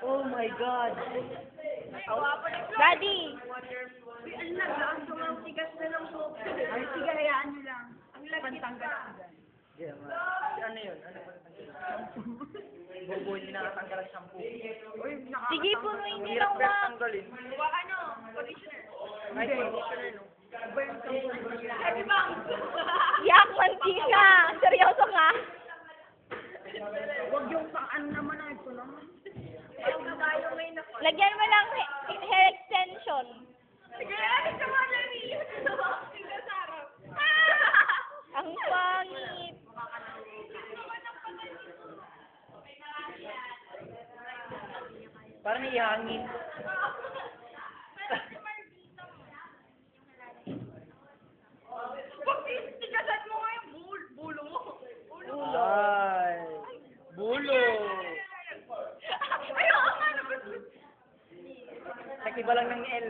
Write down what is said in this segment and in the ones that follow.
Oh my God. Daddy! Ang lagaan ko ang tigas na ng soap. Ay, sige, hayaan nyo lang. Ang pantanggal. Yeah, ano yun? Bobo, hindi nakatanggal ang shampoo. Sige, punuin niyo lang ma. Tanggalin. Conditioner. Ay, conditioner, no? Yak, mantika! Seryoso ka? Huwag yung pang naman na ito naman. Lagyan mo lang hair extension. Ang pangit. Parang ihangin. Tigasan mo nga yung bulo mo. Ay, bulo. Ayoko nga naman. Nakiba lang ng L.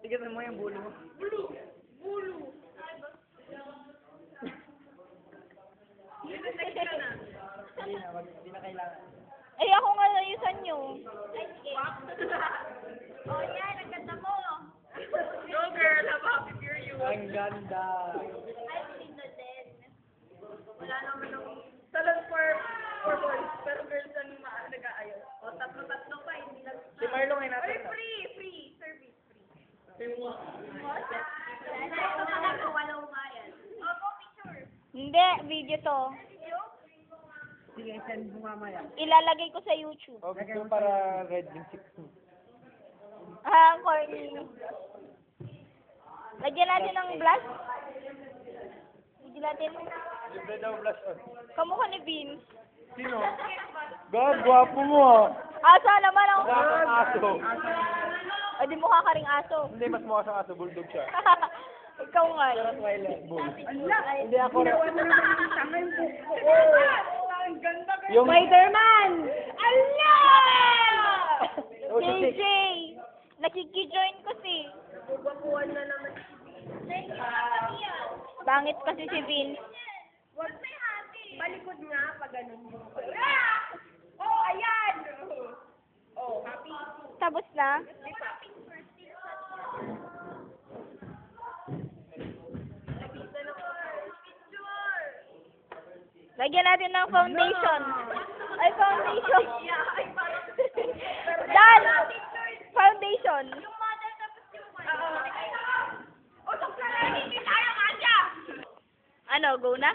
Tigasan mo yung bulo mo. Bulo. Hindi na kailangan. Ay, ako nga layusan nyo. Oh, yan. Ang ganda mo. No, girl. I'm happy for you. Ang ganda. Wala naman akong... Talon for boys. Pero girls ang nag-aayos. O, tatlo pa. Hindi lang... Si Marlon ay nasa. Ay, free. Service free. Free mo. Walang bayan. Opo, picture. Hindi, video to. Sige, send mo mamaya. Ilalagay ko sa YouTube. Okay, so para red yung 16. Ah, corny. Lagyan natin ng blush. Lagyan natin. Libre daw blush on. Kamukha ni Vince. Sino? God, gwapo mo ah. Asa naman ako. Aso. O, di mukha ka ring aso. Hindi, mas mukha siyang aso. Bulldog siya. Ikaw nga. Twilight Bull. Hindi ako rin. Yung... Spider-Man! Allah! Oh, si JJ! Nakikijoin ko si. Bubakuan na naman. Bangit kasi si Vince. Wag may hati. Balikod nga pag ganun mo. Oh, ayan! Oh, happy. Tapos na? Lagyan natin ng foundation. Ay, foundation. Dan! Foundation. Ano, go na?